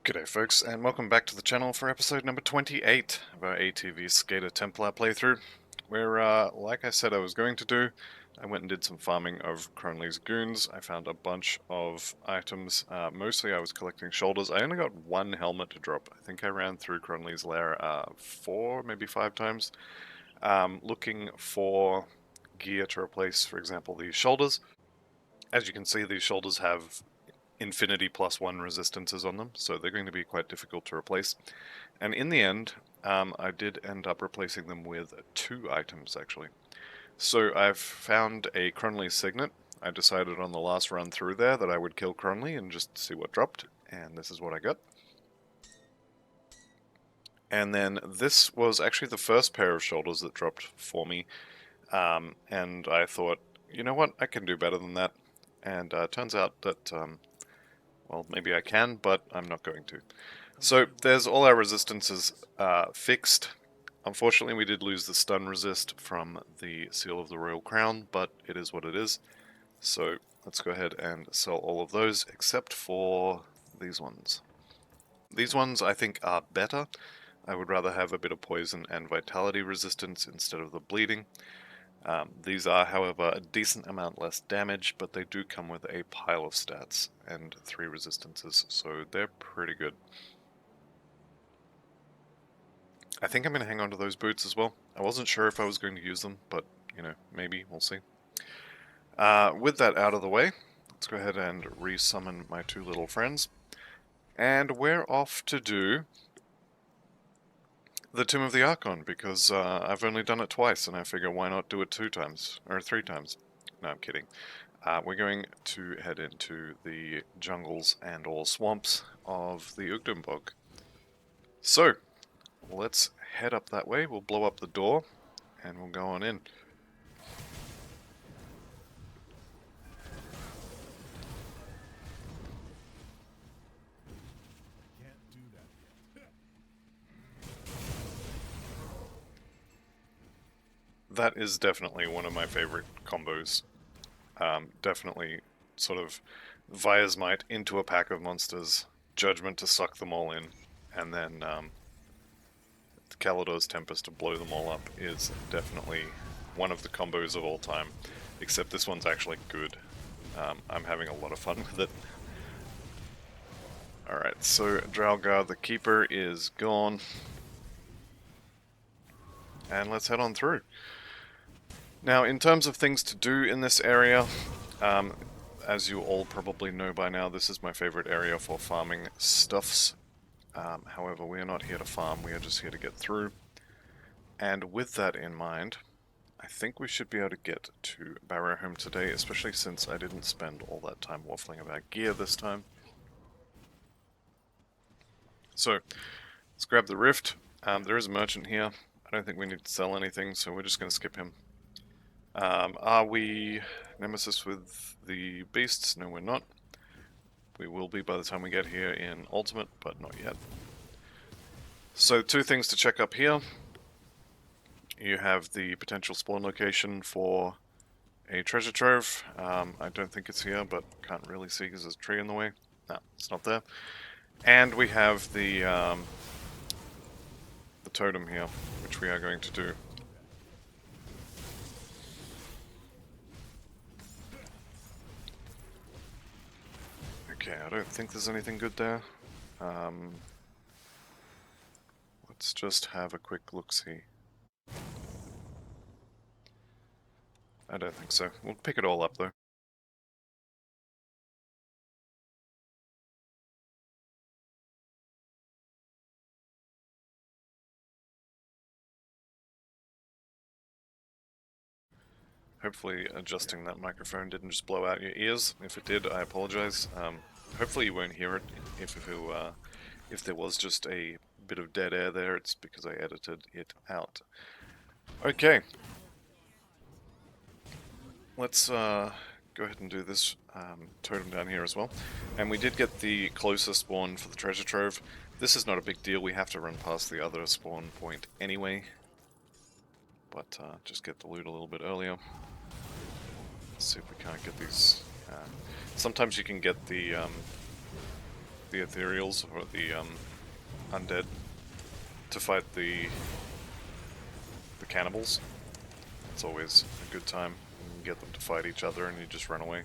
G'day folks, and welcome back to the channel for episode number 28 of our ATV Skater Templar playthrough, where, like I said I was going to do, I went and did some farming of Cronley's goons. I found a bunch of items. Mostly I was collecting shoulders. I only got one helmet to drop. I think I ran through Cronley's lair 4, maybe 5 times, looking for gear to replace, for example, these shoulders. As you can see, these shoulders have infinity +1 resistances on them, so they're going to be quite difficult to replace. And in the end, I did end up replacing them with 2 items, actually. So I've found a Cronley Signet. I decided on the last run through there that I would kill Cronley and just see what dropped, and this is what I got. And then this was actually the first pair of shoulders that dropped for me, and I thought, you know what, I can do better than that. And turns out that well, maybe I can, but I'm not going to. So there's all our resistances fixed. Unfortunately, we did lose the stun resist from the Seal of the Royal Crown, but it is what it is. So let's go ahead and sell all of those, except for these ones. These ones I think are better. I would rather have a bit of poison and vitality resistance instead of the bleeding. These are, however, a decent amount less damage, but they do come with a pile of stats and 3 resistances, so they're pretty good. I think I'm going to hang on to those boots as well. I wasn't sure if I was going to use them, but, you know, maybe, we'll see. With that out of the way, let's go ahead and re-summon my 2 little friends. And we're off to do the Tomb of the Archon, because I've only done it twice, and I figure why not do it 2 times, or 3 times. No, I'm kidding. We're going to head into the jungles and or swamps of the Ugdenbog. So, let's head up that way. We'll blow up the door, and we'll go on in. That is definitely one of my favorite combos. Definitely sort of Via's Might into a pack of monsters, Judgment to suck them all in, and then Kalidor's Tempest to blow them all up is definitely one of the combos of all time. Except this one's actually good. I'm having a lot of fun with it. Alright, so Draugr the Keeper is gone. And let's head on through. Now, in terms of things to do in this area, as you all probably know by now, this is my favorite area for farming stuffs. However, we are not here to farm, we are just here to get through. And with that in mind, I think we should be able to get to Barrowhome today, especially since I didn't spend all that time waffling about gear this time. So, let's grab the Rift. There is a merchant here. I don't think we need to sell anything, so we're just going to skip him. Are we Nemesis with the beasts? No, we're not. We will be by the time we get here in Ultimate, but not yet. So 2 things to check up here. You have the potential spawn location for a treasure trove. I don't think it's here, but can't really see because there's a tree in the way. No, it's not there. And we have the totem here, which we are going to do. Okay, I don't think there's anything good there. Let's just have a quick look-see. I don't think so. We'll pick it all up, though. Hopefully adjusting that microphone didn't just blow out your ears. If it did, I apologize. Hopefully you won't hear it. If there was just a bit of dead air there, it's because I edited it out. Okay. Let's go ahead and do this totem down here as well. And we did get the closest spawn for the treasure trove. This is not a big deal. We have to run past the other spawn point anyway. But just get the loot a little bit earlier. Let's see if we can't get these. Sometimes you can get the the ethereals, or the undead, to fight the cannibals. It's always a good time. You can get them to fight each other and you just run away.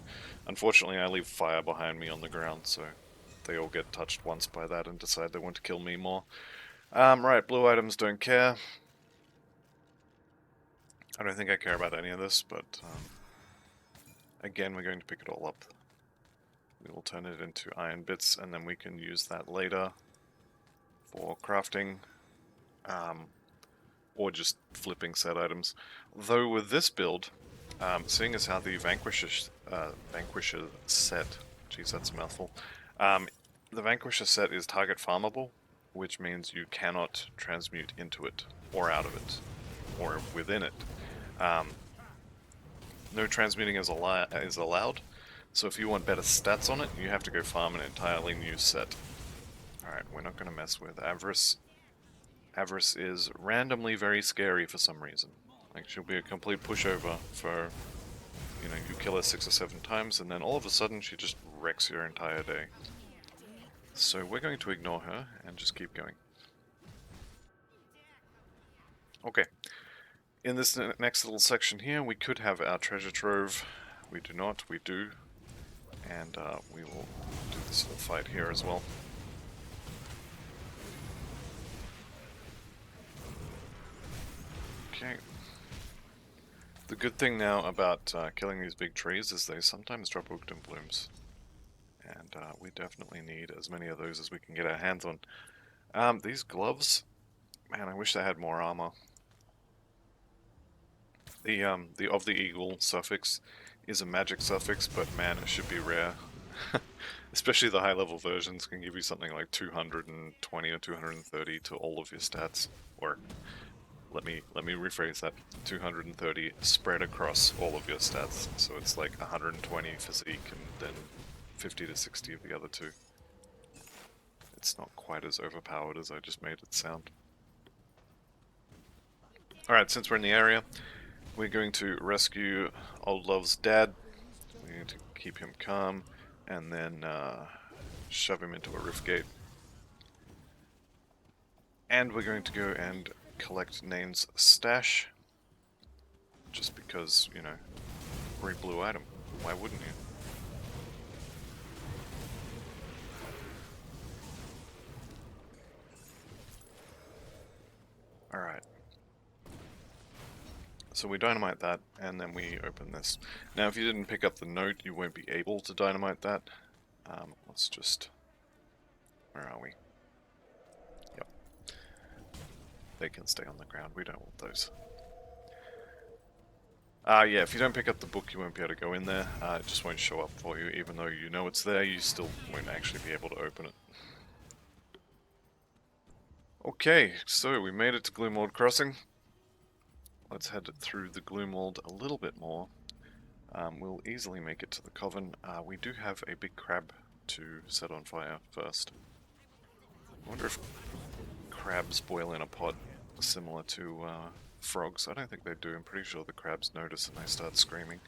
Unfortunately, I leave fire behind me on the ground, so they all get touched once by that and decide they want to kill me more. Right, blue items don't care. I don't think I care about any of this, but again, we're going to pick it all up. We will turn it into iron bits, and then we can use that later for crafting, or just flipping set items. Though with this build, seeing as how the Vanquisher set, geez, that's a mouthful, the Vanquisher set is target farmable, which means you cannot transmute into it, or out of it, or within it. No transmuting is allowed, so if you want better stats on it, you have to go farm an entirely new set. Alright, we're not going to mess with Avarice. Avarice is randomly very scary for some reason. Like, she'll be a complete pushover for, you know, you kill her 6 or 7 times, and then all of a sudden she just wrecks your entire day. So we're going to ignore her and just keep going. Okay. In this next little section here, we could have our treasure trove. We do not, we do. And we will do this little fight here as well. Okay. The good thing now about killing these big trees is they sometimes drop Ugden blooms. And we definitely need as many of those as we can get our hands on. These gloves, man, I wish they had more armor. The of the eagle suffix is a magic suffix, but man, it should be rare. Especially the high level versions can give you something like 220 or 230 to all of your stats. Or let me rephrase that. 230 spread across all of your stats. So it's like 120 physique and then 50 to 60 of the other two. It's not quite as overpowered as I just made it sound. Alright, since we're in the area, we're going to rescue Old Love's dad. We need to keep him calm and then shove him into a rift gate. And we're going to go and collect Nane's stash. Just because, you know, free blue item. Why wouldn't you? Alright. So we dynamite that, and then we open this. Now if you didn't pick up the note, you won't be able to dynamite that. Let's just... Where are we? Yep. They can stay on the ground, we don't want those. Yeah, if you don't pick up the book, you won't be able to go in there. It just won't show up for you, even though you know it's there, you still won't actually be able to open it. Okay, so we made it to Gloomlord Crossing. Let's head through the Gloomlord a little bit more. We'll easily make it to the Coven. We do have a big crab to set on fire first. I wonder if crabs boil in a pot similar to frogs. I don't think they do. I'm pretty sure the crabs notice and they start screaming.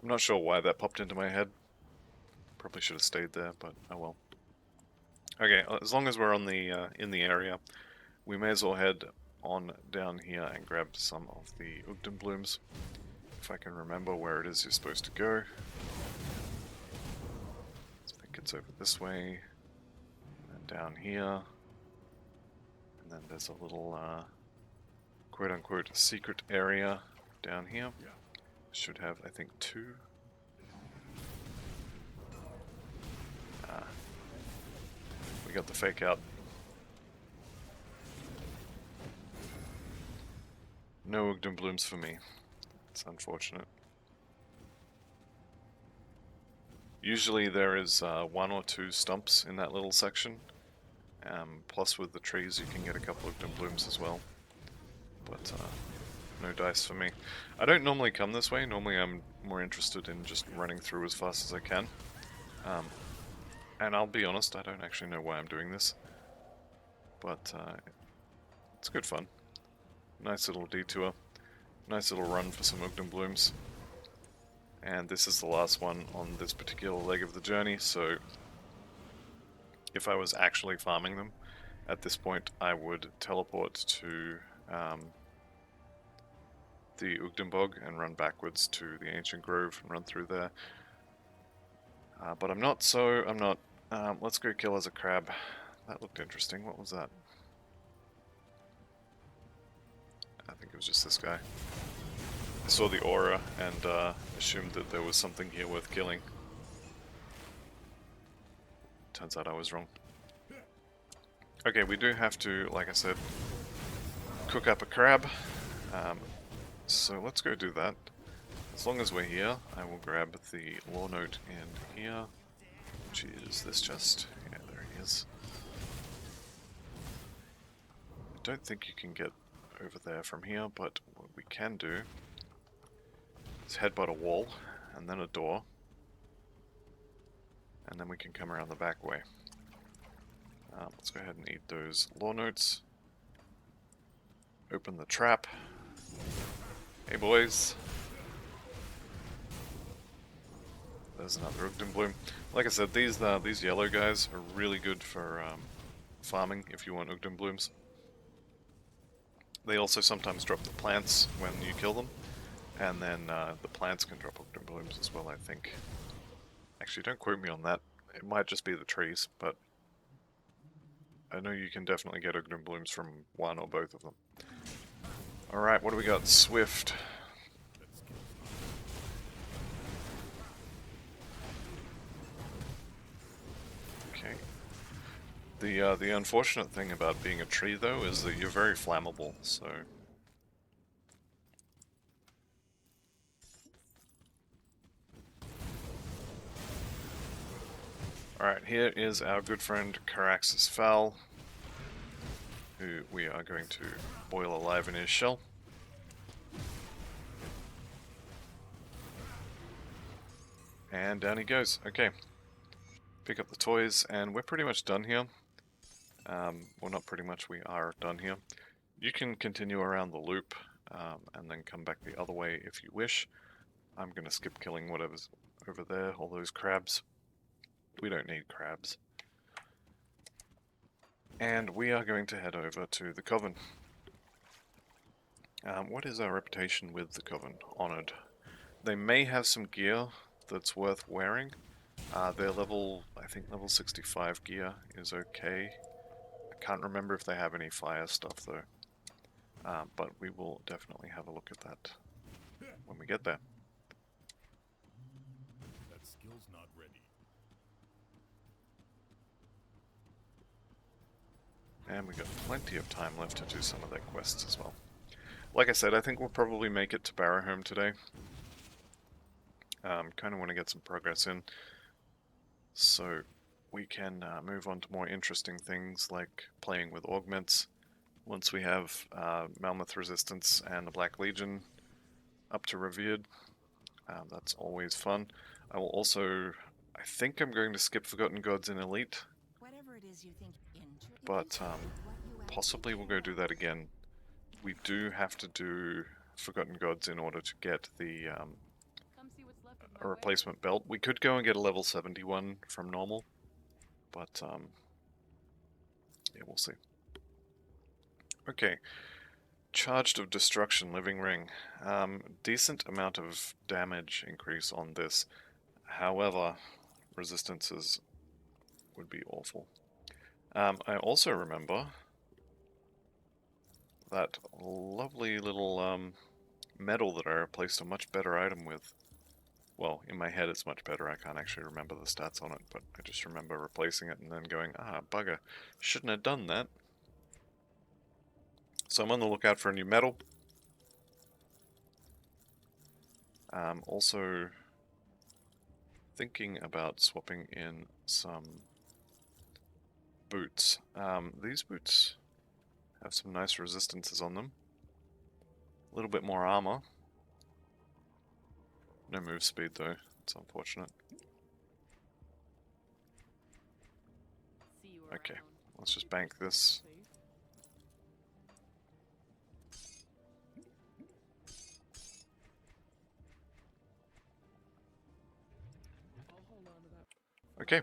I'm not sure why that popped into my head. Probably should have stayed there, but oh well. Okay, as long as we're on the in the area, we may as well head on down here and grab some of the Ugden blooms. If I can remember where it is you're supposed to go. So I think it's over this way, and down here, and then there's a little quote-unquote secret area down here. Should have, I think, 2. We got the fake out. No Ugden blooms for me. It's unfortunate. Usually there is 1 or 2 stumps in that little section. Plus with the trees you can get a couple of Ugden blooms as well. But no dice for me. I don't normally come this way. Normally I'm more interested in just running through as fast as I can. And I'll be honest, I don't actually know why I'm doing this. But it's good fun. Nice little detour. Nice little run for some Ugden blooms. And this is the last one on this particular leg of the journey, so if I was actually farming them at this point, I would teleport to the Ugdenbog and run backwards to the Ancient Grove and run through there. But I'm not, so I'm not. Let's go kill as a crab. That looked interesting. What was that? I think it was just this guy. I saw the aura and assumed that there was something here worth killing. Turns out I was wrong. Okay, we do have to, like I said, cook up a crab. So let's go do that. As long as we're here, I will grab the lore note in here, which is this chest. Yeah, there he is. I don't think you can get over there from here, but what we can do is headbutt a wall, and then a door, and then we can come around the back way. Let's go ahead and eat those lore notes. Open the trap. Hey boys. There's another Ugdenbloom. Like I said, these yellow guys are really good for farming if you want Ugdenblooms. They also sometimes drop the plants when you kill them, and then the plants can drop Ugdenblooms as well, I think. Actually, don't quote me on that. It might just be the trees, but I know you can definitely get Ugdenblooms from one or both of them. Alright, what do we got? Swift. Okay. The unfortunate thing about being a tree, though, is that you're very flammable, so... Alright, here is our good friend Carax's Fowl, who we are going to boil alive in his shell. And down he goes. Okay. Pick up the toys, and we're pretty much done here. Well, not pretty much, we are done here. You can continue around the loop, and then come back the other way if you wish. I'm going to skip killing whatever's over there, all those crabs. We don't need crabs. And we are going to head over to the Coven. What is our reputation with the Coven? Honored. They may have some gear that's worth wearing. Their level, I think level 65 gear is okay. I can't remember if they have any fire stuff though. But we will definitely have a look at that when we get there. That skill's not ready. And we've got plenty of time left to do some of their quests as well. Like I said, I think we'll probably make it to Barrowhome today. Kind of want to get some progress in, so we can move on to more interesting things like playing with augments once we have Mammoth Resistance and the Black Legion up to Revered. That's always fun. I will also, I think I'm going to skip Forgotten Gods in Elite, but possibly we'll go do that again. We do have to do Forgotten Gods in order to get the a replacement belt. We could go and get a level 71 from normal, but yeah, we'll see. Okay, Charged of Destruction, Living Ring. Decent amount of damage increase on this. However, resistances would be awful. I also remember that lovely little medal that I replaced a much better item with. Well, in my head it's much better. I can't actually remember the stats on it, but I just remember replacing it and then going, ah, bugger, shouldn't have done that. So I'm on the lookout for a new medal. Also thinking about swapping in some boots. These boots have some nice resistances on them. A little bit more armor. No move speed though, it's unfortunate. Okay, let's just bank this. Okay.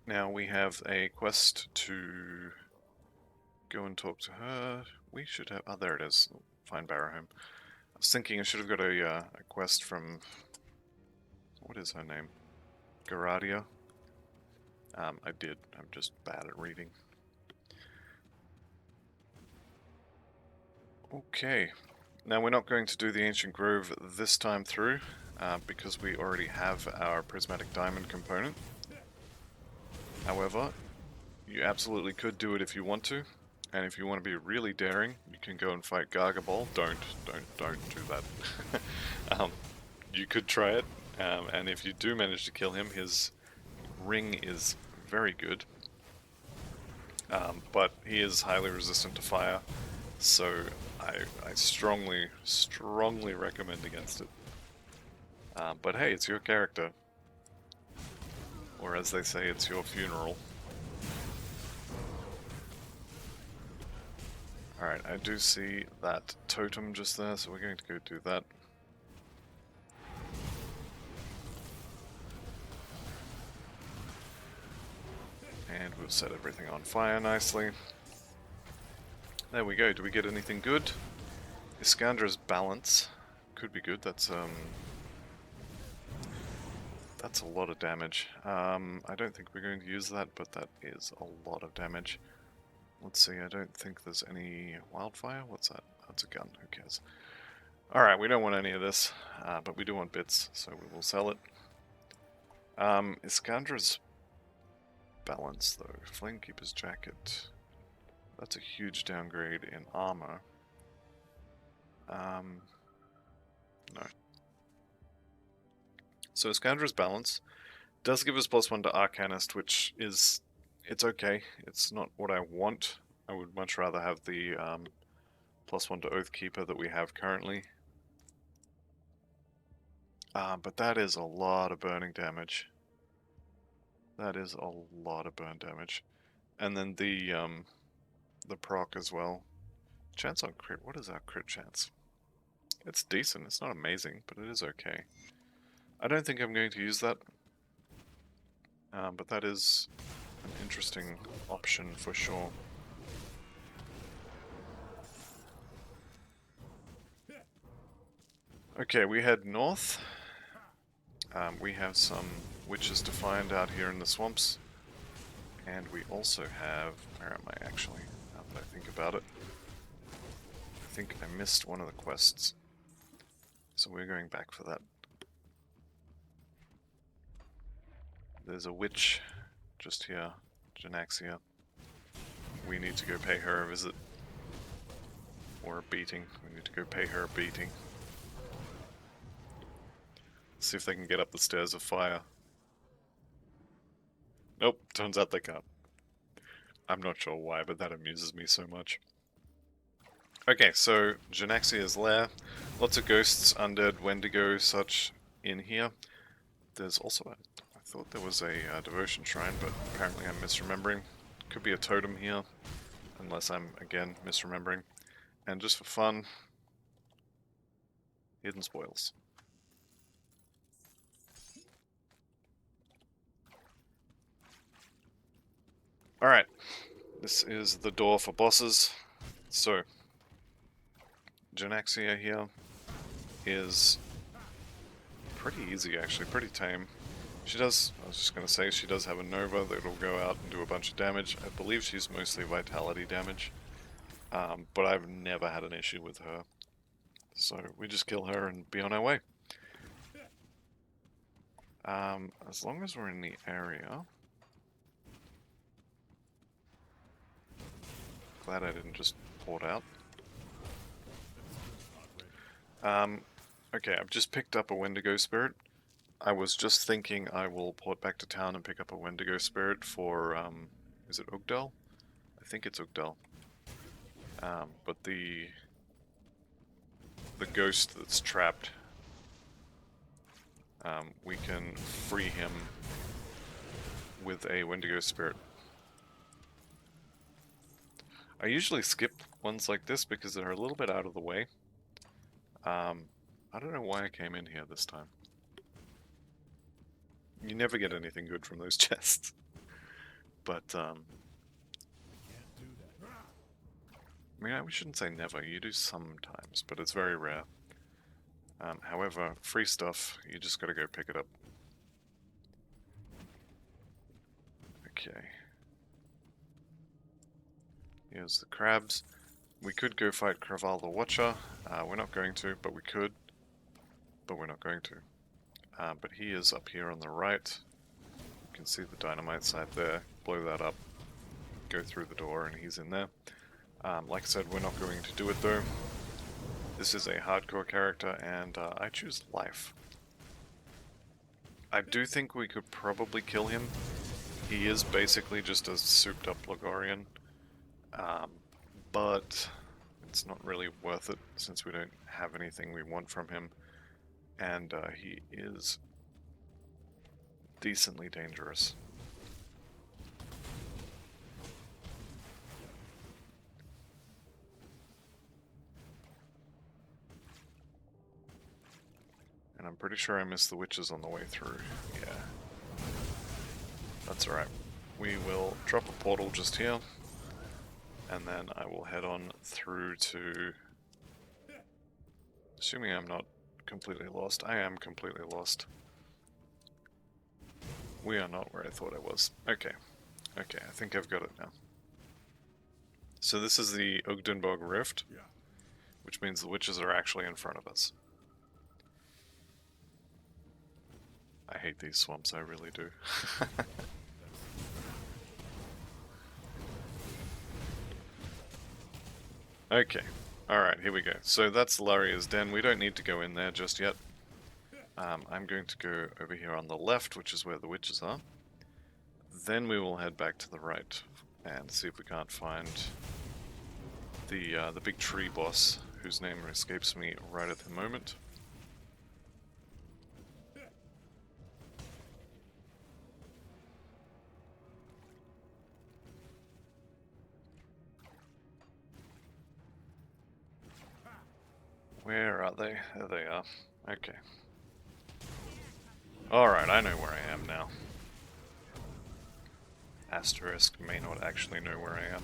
Now we have a quest to go and talk to her. We should have... Oh, there it is. Find Barrowhome. I was thinking I should have got a quest from... What is her name? Garadia? I did. I'm just bad at reading. Okay. Now we're not going to do the Ancient Grove this time through, because we already have our Prismatic Diamond component. However, you absolutely could do it if you want to, and if you want to be really daring, you can go and fight Gargabol. Don't do that. You could try it, and if you do manage to kill him, his ring is very good, but he is highly resistant to fire, so I strongly recommend against it. But hey, it's your character. Or as they say, it's your funeral. Alright, I do see that totem just there, so we're going to go do that. And we'll set everything on fire nicely. There we go. Do we get anything good? Iskandra's balance could be good. That's a lot of damage. I don't think we're going to use that, but that is a lot of damage. Let's see, I don't think there's any wildfire. What's that? That's a gun. Who cares? Alright, we don't want any of this, but we do want bits, so we will sell it. Iskandra's balance, though. Flamekeeper's jacket. That's a huge downgrade in armor. No. So Iskandra's balance does give us +1 to Arcanist, which is... it's okay. It's not what I want. I would much rather have the +1 to Oathkeeper that we have currently. But that is a lot of burning damage. That is a lot of burn damage. And then the proc as well. Chance on crit. What is our crit chance? It's decent. It's not amazing, but it is okay. I don't think I'm going to use that. But that is an interesting option for sure. Okay, we head north. We have some witches to find out here in the swamps. And we also have... where am I actually? Now that I think about it. I think I missed one of the quests. So we're going back for that. There's a witch just here, Janaxia. We need to go pay her a visit. Or a beating. We need to go pay her a beating. See if they can get up the stairs of fire. Nope, turns out they can't. I'm not sure why, but that amuses me so much. Okay, so Janaxia's lair. Lots of ghosts, undead, wendigo, such in here. There's also a... I thought there was a devotion shrine, but apparently I'm misremembering. Could be a totem here, unless I'm, again, misremembering. And just for fun, hidden spoils. Alright, this is the door for bosses. So, Janaxia here is pretty easy actually, pretty tame. She does, I was just going to say, she does have a Nova that'll go out and do a bunch of damage. I believe she's mostly vitality damage, but I've never had an issue with her. So we just kill her and be on our way. As long as we're in the area... Glad I didn't just port out. Okay, I've just picked up a Wendigo Spirit. I was just thinking I will port back to town and pick up a Wendigo Spirit for, is it Ugdal? I think it's Ugdal. But the ghost that's trapped, we can free him with a Wendigo Spirit. I usually skip ones like this because they're a little bit out of the way. I don't know why I came in here this time. You never get anything good from those chests. But, Can't do that. I mean, we shouldn't say never, you do sometimes, but it's very rare. However, free stuff, you just gotta go pick it up. Okay. Here's the crabs. We could go fight Kraval the Watcher. We're not going to, but we could. But we're not going to. But he is up here on the right. You can see the dynamite site there. Blow that up. Go through the door and he's in there. Like I said, we're not going to do it though. This is a hardcore character and I choose life. I do think we could probably kill him. He is basically just a souped up Logorian. But it's not really worth it since we don't have anything we want from him. And he is decently dangerous. And I'm pretty sure I missed the witches on the way through. Yeah. That's alright. We will drop a portal just here. And then I will head on through to... Assuming I'm not completely lost. I am completely lost. We are not where I thought I was. Okay. Okay, I think I've got it now. So this is the Ugdenbog Rift, which means the witches are actually in front of us. I hate these swamps, I really do. Okay, alright, here we go. So that's Laria's den. We don't need to go in there just yet. I'm going to go over here on the left, which is where the witches are. Then we will head back to the right and see if we can't find the big tree boss, whose name escapes me right at the moment. Where are they? There they are. Okay. Alright, I know where I am now. Asterisk may not actually know where I am.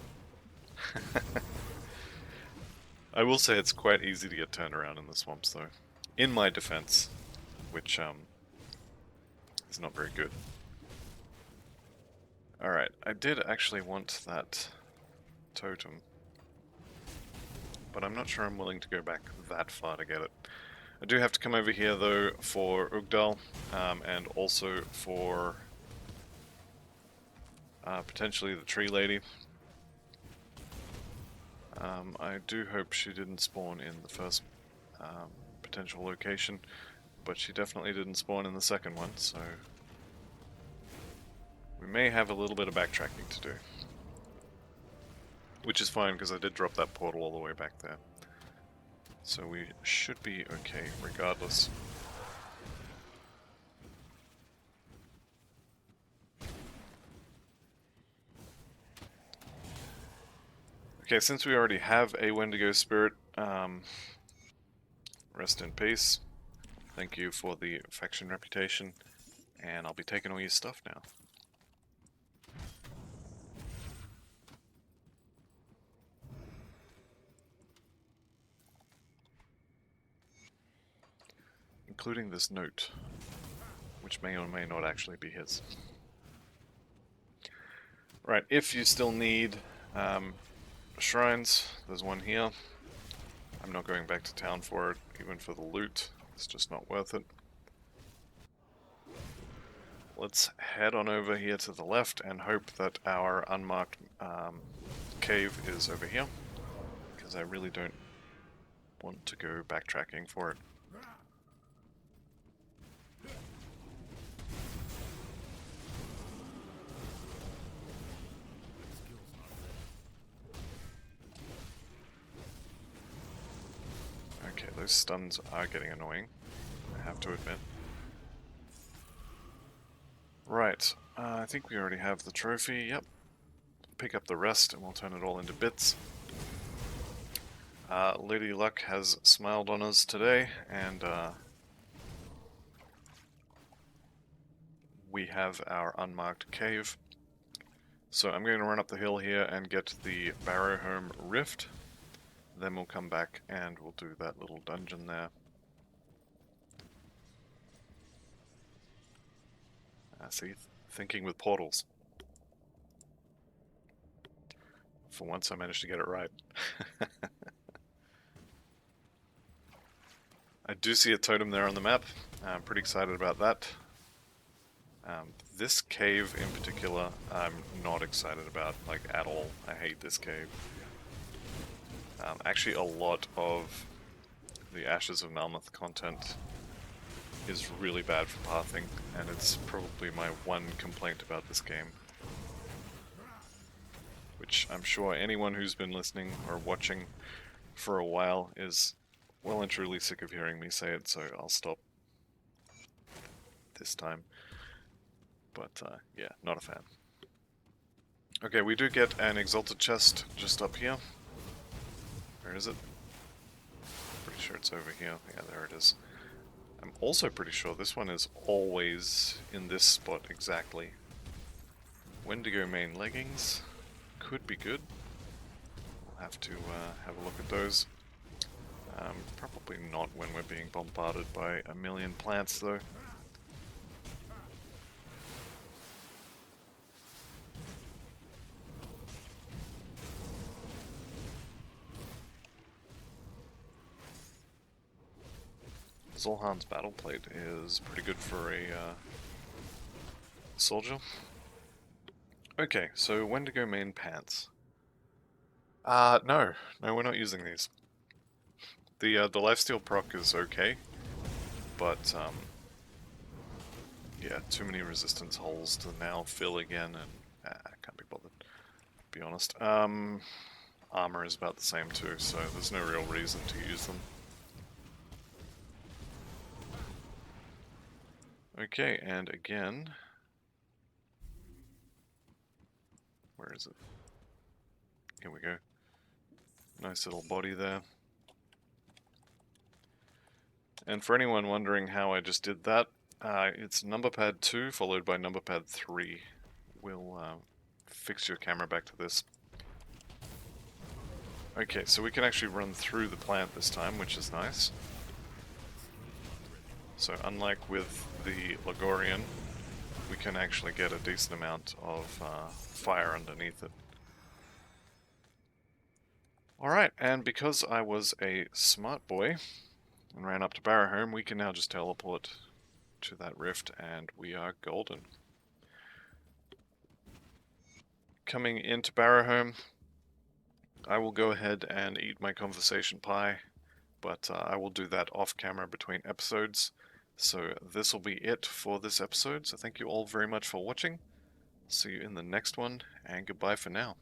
I will say it's quite easy to get turned around in the swamps though. In my defense. Which, is not very good. Alright, I did actually want that totem. But I'm not sure I'm willing to go back that far to get it. I do have to come over here though for Ugdal, and also for potentially the tree lady. I do hope she didn't spawn in the first potential location, but she definitely didn't spawn in the second one, so we may have a little bit of backtracking to do. Which is fine, because I did drop that portal all the way back there. So we should be okay, regardless. Okay, since we already have a Wendigo spirit, rest in peace. Thank you for the faction reputation, and I'll be taking all your stuff now. Including this note, which may or may not actually be his. Right, if you still need shrines, there's one here. I'm not going back to town for it, even for the loot. It's just not worth it. Let's head on over here to the left and hope that our unmarked cave is over here, because I really don't want to go backtracking for it. Okay, those stuns are getting annoying, I have to admit. Right, I think we already have the trophy, yep. Pick up the rest and we'll turn it all into bits. Lady Luck has smiled on us today, and we have our unmarked cave. So I'm going to run up the hill here and get the Barrowhome Rift. Then we'll come back and we'll do that little dungeon there. See, thinking with portals. For once I managed to get it right. I do see a totem there on the map. I'm pretty excited about that. This cave in particular, I'm not excited about, like, at all. I hate this cave. Actually, a lot of the Ashes of Malmoth content is really bad for pathing, and it's probably my one complaint about this game. Which I'm sure anyone who's been listening or watching for a while is well and truly sick of hearing me say it, so I'll stop this time. But yeah, not a fan. Okay, we do get an Exalted Chest just up here. Where is it? Pretty sure it's over here. Yeah, there it is. I'm also pretty sure this one is always in this spot exactly. Wendigo main leggings could be good. We'll have to have a look at those. Probably not when we're being bombarded by a million plants though. Zul'Han's battle plate is pretty good for a soldier. Okay, so Wendigo main pants. No, we're not using these. The lifesteal proc is okay, but yeah, too many resistance holes to now fill again, and I can't be bothered, to be honest. Armor is about the same too, so there's no real reason to use them. Okay, and again, where is it? Here we go. Nice little body there. And for anyone wondering how I just did that, it's number pad 2 followed by number pad 3. We'll fix your camera back to this. Okay, so we can actually run through the plant this time, which is nice. So unlike with the Lagorian, we can actually get a decent amount of fire underneath it. Alright, and because I was a smart boy and ran up to Barrowhome, we can now just teleport to that rift and we are golden. Coming into Barrowhome, I will go ahead and eat my conversation pie, but I will do that off camera between episodes. So this will be it for this episode, so thank you all very much for watching. See you in the next one, and goodbye for now.